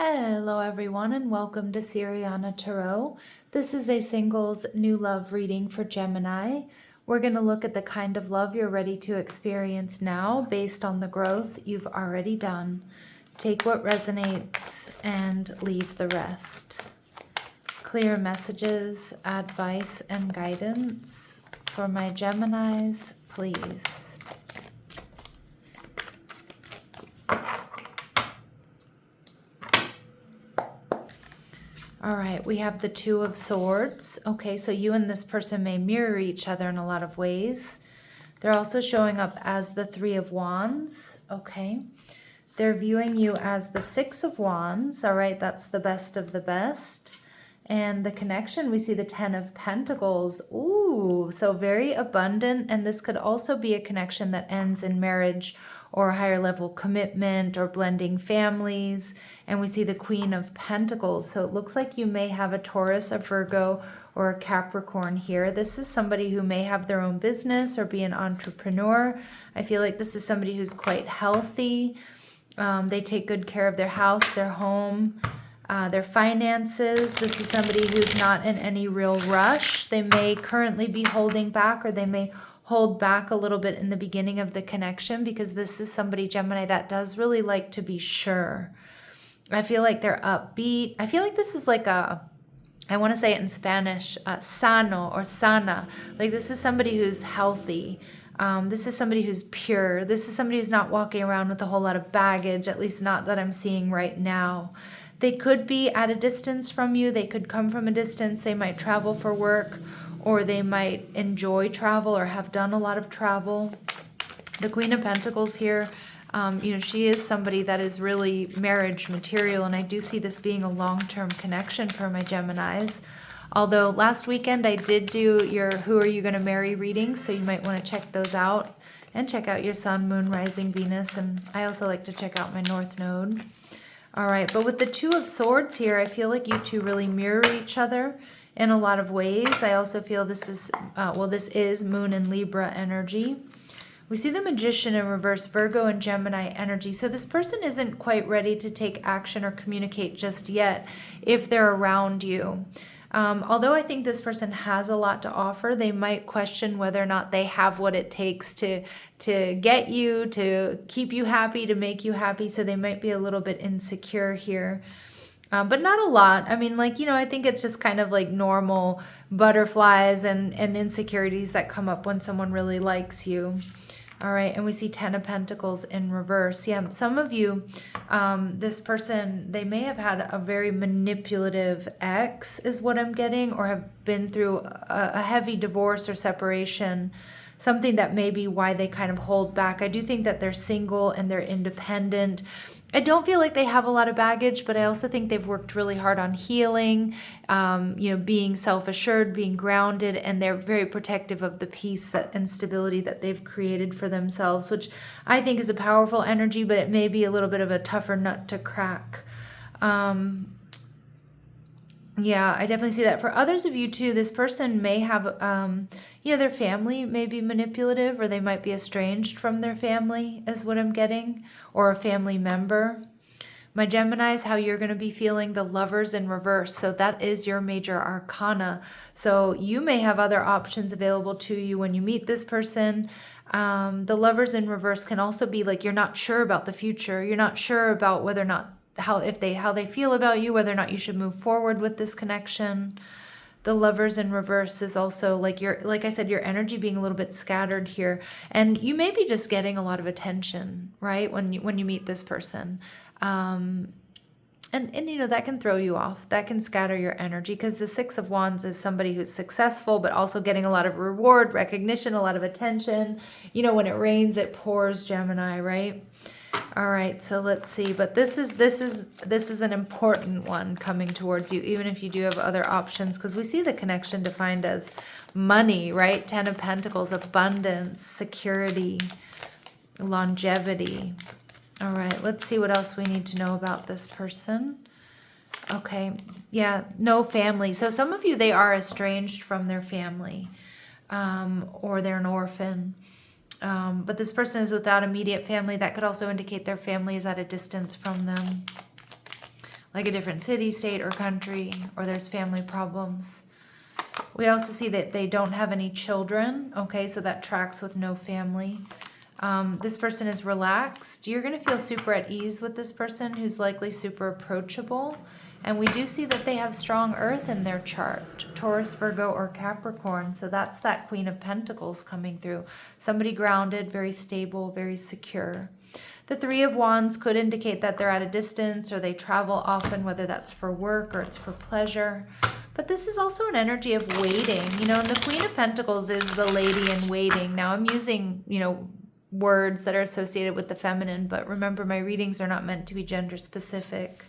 Hello everyone and welcome to Siriana Tarot. This is a singles new love reading for Gemini. We're going to look at the kind of love you're ready to experience now based on the growth you've already done. Take what resonates and leave the rest. Clear messages, advice, and guidance for my Geminis, please. All right, we have the Two of Swords. Okay, so you and this person may mirror each other in a lot of ways. They're also showing up as the Three of Wands. Okay, they're viewing you as the Six of Wands. All right, that's the best of the best. And the connection, we see the Ten of Pentacles. Ooh, so very abundant. And this could also be a connection that ends in marriage or higher level commitment or blending families. And we see the Queen of Pentacles. So it looks like you may have a Taurus, a Virgo, or a Capricorn here. This is somebody who may have their own business or be an entrepreneur. I feel like this is somebody who's quite healthy. They take good care of their house, their home, their finances. This is somebody who's not in any real rush. They may currently be holding back, or they may hold back a little bit in the beginning of the connection, because this is somebody, Gemini, that does really like to be sure. I feel like they're upbeat. I feel like this is like a, I want to say it in Spanish, sano or sana. Like this is somebody who's healthy. This is somebody who's pure. This is somebody who's not walking around with a whole lot of baggage, at least not that I'm seeing right now. They could be at a distance from you. They could come from a distance. They might travel for work, or they might enjoy travel or have done a lot of travel. The Queen of Pentacles here, she is somebody that is really marriage material, and I do see this being a long-term connection for my Geminis. Although last weekend I did do your Who Are You Going to Marry reading, so you might want to check those out and check out your Sun, Moon, Rising, Venus, and I also like to check out my North Node. All right, but with the Two of Swords here, I feel like you two really mirror each other in a lot of ways. I also feel this is, this is Moon and Libra energy. We see the Magician in reverse, Virgo and Gemini energy. So this person isn't quite ready to take action or communicate just yet if they're around you. Although I think this person has a lot to offer, they might question whether or not they have what it takes to get you, to keep you happy, to make you happy. So they might be a little bit insecure here. But not a lot. I mean, I think it's just kind of like normal butterflies and insecurities that come up when someone really likes you. All right, and we see Ten of Pentacles in reverse. Yeah, some of you, this person, they may have had a very manipulative ex is what I'm getting, or have been through a heavy divorce or separation, something that may be why they kind of hold back. I do think that they're single and they're independent. I don't feel like they have a lot of baggage, but I also think they've worked really hard on healing, being self-assured, being grounded, and they're very protective of the peace and stability that they've created for themselves, which I think is a powerful energy, but it may be a little bit of a tougher nut to crack. Yeah, I definitely see that. For others of you too, this person may have, their family may be manipulative, or they might be estranged from their family is what I'm getting, or a family member. My Geminis, how you're going to be feeling the Lovers in reverse. So that is your major arcana. So you may have other options available to you when you meet this person. The Lovers in reverse can also be like you're not sure about the future. You're not sure about whether or not how they feel about you, whether or not you should move forward with this connection. The Lovers in reverse is also like I said, your energy being a little bit scattered here, and you may be just getting a lot of attention, right? When you meet this person, and that can throw you off. That can scatter your energy, because the Six of Wands is somebody who's successful, but also getting a lot of reward, recognition, a lot of attention. When it rains, it pours, Gemini, right? All right, so let's see. But this is an important one coming towards you, even if you do have other options, because we see the connection defined as money, right? Ten of Pentacles, abundance, security, longevity. All right, let's see what else we need to know about this person. Okay, yeah, no family. So some of you, they are estranged from their family, or they're an orphan. But this person is without immediate family. That could also indicate their family is at a distance from them. like a different city, state, or country, or there's family problems. We also see that they don't have any children. Okay, so that tracks with no family. This person is relaxed. You're going to feel super at ease with this person who's likely super approachable. And we do see that they have strong earth in their chart, Taurus, Virgo, or Capricorn. So that's that Queen of Pentacles coming through. Somebody grounded, very stable, very secure. The Three of Wands could indicate that they're at a distance or they travel often, whether that's for work or it's for pleasure. But this is also an energy of waiting, you know, and the Queen of Pentacles is the lady in waiting. Now I'm using, you know, words that are associated with the feminine, but remember my readings are not meant to be gender specific.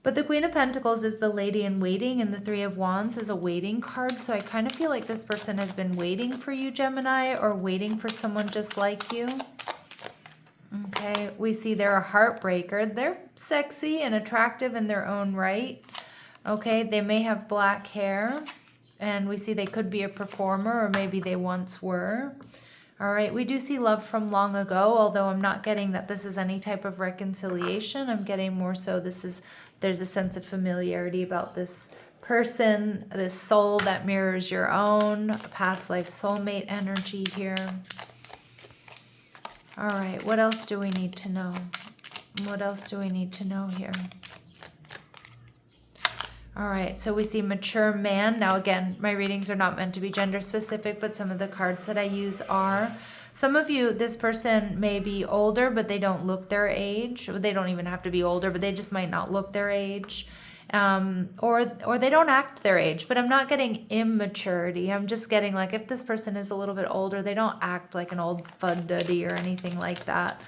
But the Queen of Pentacles is the lady in waiting, and the Three of Wands is a waiting card. So I kind of feel like this person has been waiting for you, Gemini, or waiting for someone just like you. Okay, we see they're a heartbreaker. They're sexy and attractive in their own right. Okay, they may have black hair, and we see they could be a performer, or maybe they once were. All right, we do see love from long ago, although I'm not getting that this is any type of reconciliation. I'm getting more so there's a sense of familiarity about this person, this soul that mirrors your own, a past life soulmate energy here. All right, what else do we need to know? What else do we need to know here? All right, so we see mature man. Now again, my readings are not meant to be gender specific, but some of the cards that I use are. Some of you, this person may be older, but they don't look their age. They don't even have to be older, but they just might not look their age. Or they don't act their age, but I'm not getting immaturity. I'm just getting like if this person is a little bit older, they don't act like an old fuddy or anything like that.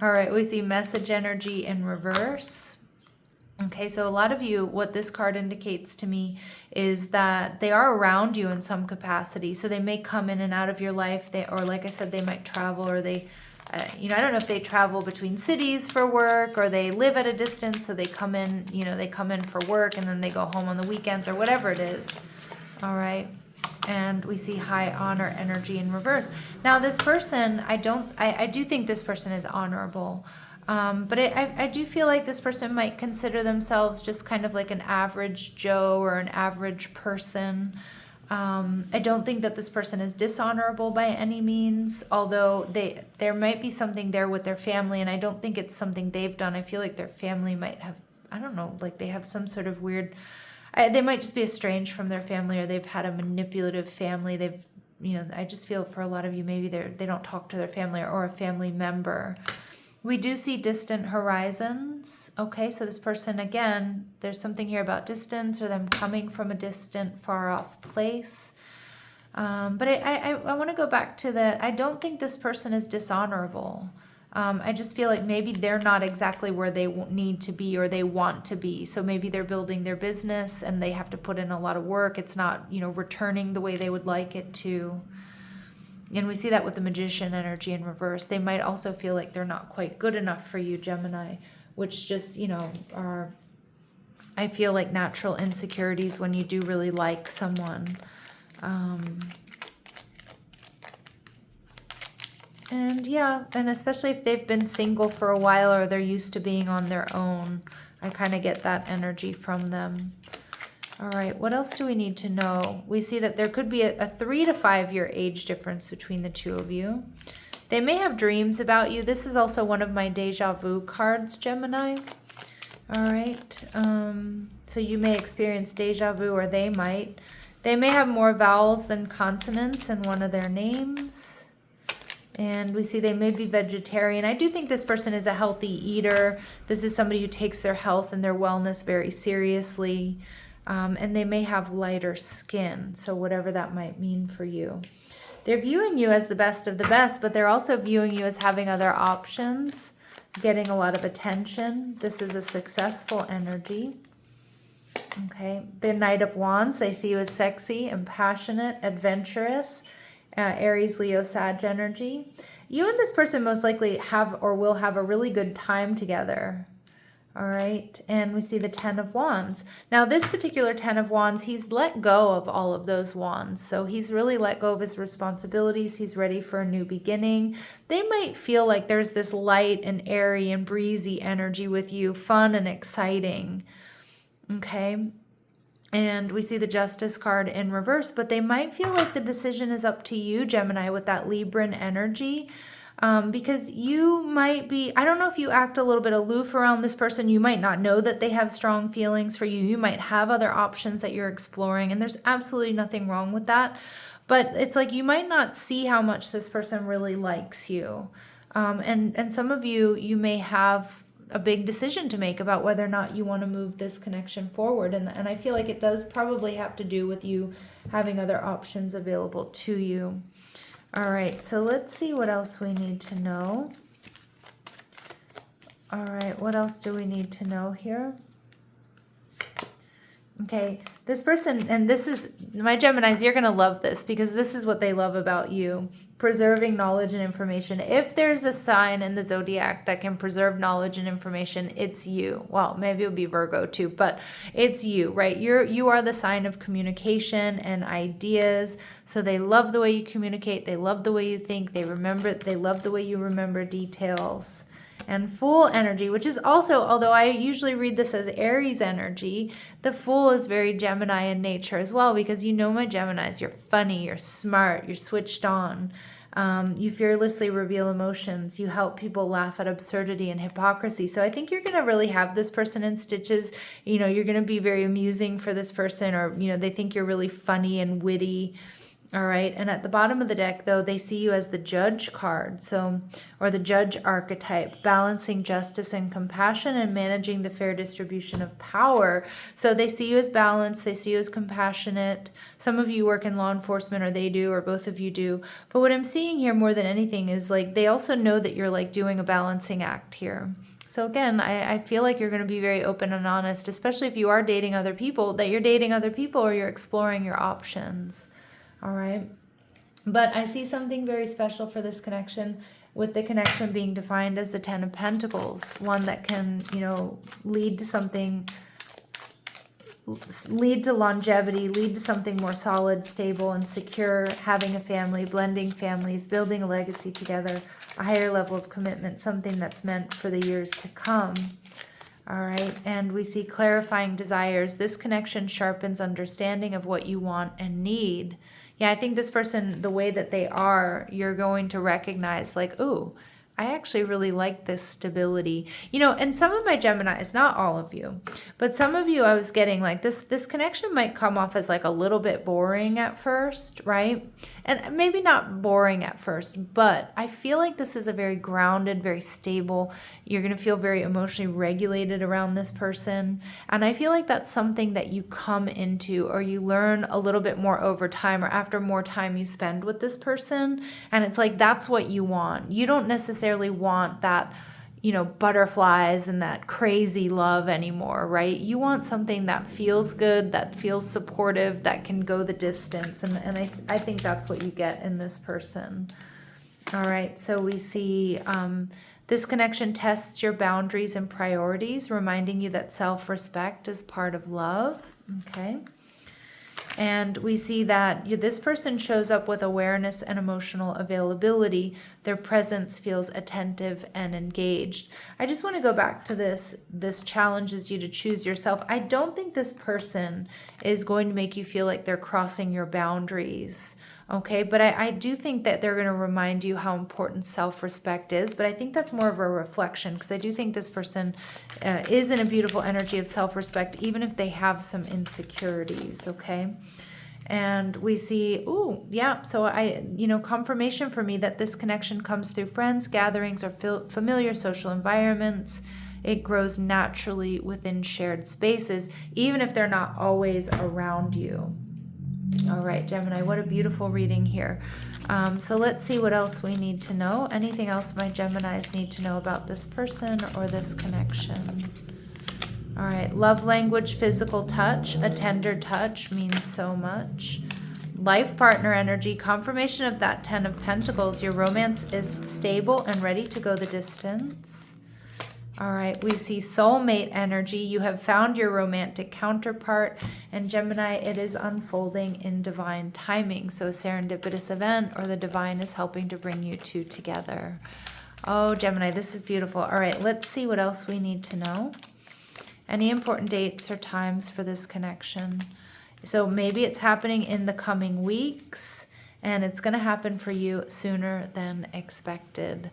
All right, we see message energy in reverse. Okay, so a lot of you, what this card indicates to me is that they are around you in some capacity. So they may come in and out of your life, or like I said, they might travel, or they, you know, I don't know if they travel between cities for work, or they live at a distance, so they come in, you know, they come in for work and then they go home on the weekends or whatever it is. All right. And we see high honor energy in reverse. Now this person, I do think this person is honorable. But I do feel like this person might consider themselves just kind of like an average Joe or an average person. I don't think that this person is dishonorable by any means, although there might be something there with their family, and I don't think it's something they've done. I feel like their family might have, I don't know, like they have some sort of weird, they might just be estranged from their family, or they've had a manipulative family. They've, you know, I just feel for a lot of you, maybe they don't talk to their family or a family member. We do see distant horizons. Okay, so this person, again, there's something here about distance or them coming from a distant, far off place. But I want to go back to I don't think this person is dishonorable. I just feel like maybe they're not exactly where they need to be or they want to be. So maybe they're building their business and they have to put in a lot of work. It's not, you know, returning the way they would like it to. And we see that with the Magician energy in reverse. They might also feel like they're not quite good enough for you, Gemini, which just, you know, are, I feel like natural insecurities when you do really like someone. And yeah, and especially if they've been single for a while or they're used to being on their own, I kind of get that energy from them. All right, what else do we need to know? We see that there could be a 3 to 5 year age difference between the two of you. They may have dreams about you. This is also one of my deja vu cards, Gemini. All right, so you may experience deja vu, or they might. They may have more vowels than consonants in one of their names. And we see they may be vegetarian. I do think this person is a healthy eater. This is somebody who takes their health and their wellness very seriously. And they may have lighter skin, so whatever that might mean for you. They're viewing you as the best of the best, but they're also viewing you as having other options, getting a lot of attention. This is a successful energy. Okay, the Knight of Wands, they see you as sexy and passionate, adventurous, Aries, Leo, Sag energy. You and this person most likely have or will have a really good time together. All right, and we see the 10 of Wands. Now, this particular 10 of Wands, he's let go of all of those wands. So he's really let go of his responsibilities. He's ready for a new beginning. They might feel like there's this light and airy and breezy energy with you, fun and exciting. Okay, and we see the Justice card in reverse, but they might feel like the decision is up to you, Gemini, with that Libran energy. Because you might be, I don't know if you act a little bit aloof around this person. You might not know that they have strong feelings for you. You might have other options that you're exploring, and there's absolutely nothing wrong with that. But it's like you might not see how much this person really likes you. And some of you, you may have a big decision to make about whether or not you want to move this connection forward. And I feel like it does probably have to do with you having other options available to you. All right, so let's see what else we need to know. All right, what else do we need to know here? Okay, this person, and this is, my Geminis, you're going to love this because this is what they love about you. Preserving knowledge and information. If there's a sign in the zodiac that can preserve knowledge and information, it's you. Well, maybe it'll be Virgo too, but it's you, right? You are the sign of communication and ideas. So they love the way you communicate. They love the way you think. They love the way you remember details. And Fool energy, which is also, although I usually read this as Aries energy, the Fool is very Gemini in nature as well, because you know my Geminis, you're funny, you're smart, you're switched on. You fearlessly reveal emotions. You help people laugh at absurdity and hypocrisy. So I think you're going to really have this person in stitches. You know, you're going to be very amusing for this person, or, you know, they think you're really funny and witty. All right. And at the bottom of the deck, though, they see you as the Judge card. So, or the Judge archetype, balancing justice and compassion and managing the fair distribution of power. So they see you as balanced. They see you as compassionate. Some of you work in law enforcement, or they do, or both of you do. But what I'm seeing here more than anything is like, they also know that you're like doing a balancing act here. So again, I feel like you're going to be very open and honest, especially if you are dating other people, that you're dating other people or you're exploring your options. All right. But I see something very special for this connection, with the connection being defined as the 10 of Pentacles, one that can, you know, lead to something, lead to longevity, lead to something more solid, stable, and secure, having a family, blending families, building a legacy together, a higher level of commitment, something that's meant for the years to come. All right, and we see clarifying desires. This connection sharpens understanding of what you want and need. Yeah, I think this person, the way that they are, you're going to recognize like, ooh, I actually really like this stability. You know, and some of my Geminis, not all of you, but some of you I was getting like this connection might come off as like a little bit boring at first, right? And maybe not boring at first, but I feel like this is a very grounded, very stable, you're going to feel very emotionally regulated around this person. And I feel like that's something that you come into, or you learn a little bit more over time, or after more time you spend with this person. And it's like, that's what you want. You don't necessarily want that, you know, butterflies and that crazy love anymore, right? You want something that feels good, that feels supportive, that can go the distance. And I think that's what you get in this person. All right, so we see this connection tests your boundaries and priorities, reminding you that self-respect is part of love, okay? And we see that this person shows up with awareness and emotional availability. Their presence feels attentive and engaged. I just want to go back to this. This challenges you to choose yourself. I don't think this person is going to make you feel like they're crossing your boundaries. Okay, but I do think that they're going to remind you how important self-respect is, but I think that's more of a reflection, because I do think this person is in a beautiful energy of self-respect, even if they have some insecurities, okay? And we see, ooh, yeah, so confirmation for me that this connection comes through friends, gatherings, or familiar social environments. It grows naturally within shared spaces, even if they're not always around you. All right, Gemini, what a beautiful reading here. So let's see what else we need to know. Anything else my Geminis need to know about this person or this connection? All right, love language, physical touch. A tender touch means so much. Life partner energy, confirmation of that 10 of Pentacles. Your romance is stable and ready to go the distance. All right, we see soulmate energy. You have found your romantic counterpart. And Gemini, it is unfolding in divine timing. So a serendipitous event or the divine is helping to bring you two together. Oh, Gemini, this is beautiful. All right, let's see what else we need to know. Any important dates or times for this connection? So maybe it's happening in the coming weeks, and it's going to happen for you sooner than expected.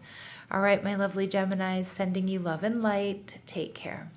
All right, my lovely Geminis, sending you love and light. Take care.